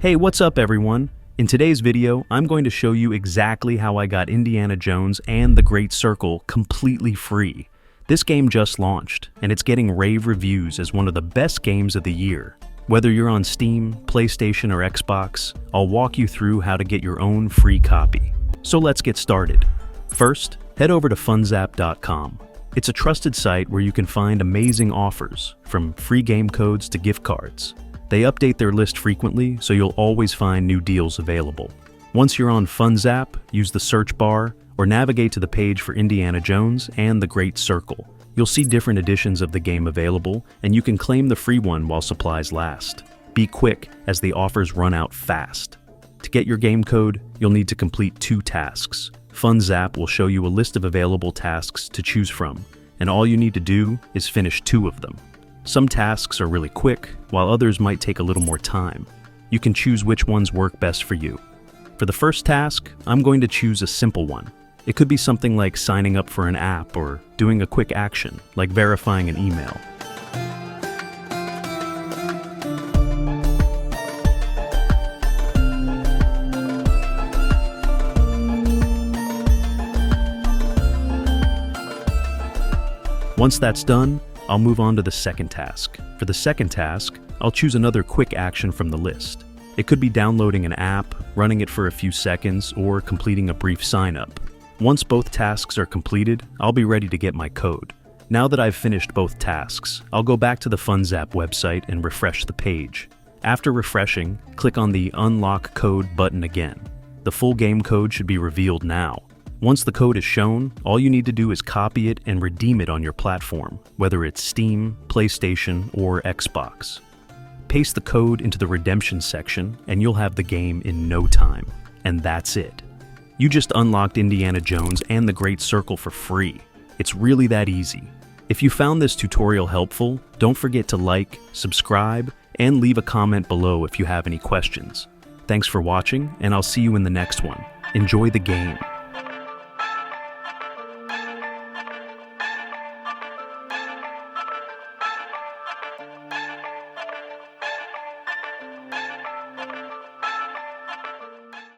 Hey, what's up everyone? In today's video, I'm going to show you exactly how I got Indiana Jones and the Great Circle completely free. This game just launched, and it's getting rave reviews as one of the best games of the year. Whether you're on Steam, PlayStation, or Xbox, I'll walk you through how to get your own free copy. So let's get started. First, head over to FundsZap.com. It's a trusted site where you can find amazing offers, from free game codes to gift cards. They update their list frequently, so you'll always find new deals available. Once you're on FundsZap, use the search bar or navigate to the page for Indiana Jones and the Great Circle. You'll see different editions of the game available, and you can claim the free one while supplies last. Be quick, as the offers run out fast. To get your game code, you'll need to complete 2 tasks. FundsZap will show you a list of available tasks to choose from, and all you need to do is finish 2 of them. Some tasks are really quick, while others might take a little more time. You can choose which ones work best for you. For the first task, I'm going to choose a simple one. It could be something like signing up for an app or doing a quick action, like verifying an email. Once that's done, I'll move on to the second task. For the second task, I'll choose another quick action from the list. It could be downloading an app, running it for a few seconds, or completing a brief sign-up. Once both tasks are completed, I'll be ready to get my code. Now that I've finished both tasks, I'll go back to the FundsZap website and refresh the page. After refreshing, click on the Unlock Code button again. The full game code should be revealed now. Once the code is shown, all you need to do is copy it and redeem it on your platform, whether it's Steam, PlayStation, or Xbox. Paste the code into the redemption section, and you'll have the game in no time. And that's it. You just unlocked Indiana Jones and the Great Circle for free. It's really that easy. If you found this tutorial helpful, don't forget to like, subscribe, and leave a comment below if you have any questions. Thanks for watching, and I'll see you in the next one. Enjoy the game.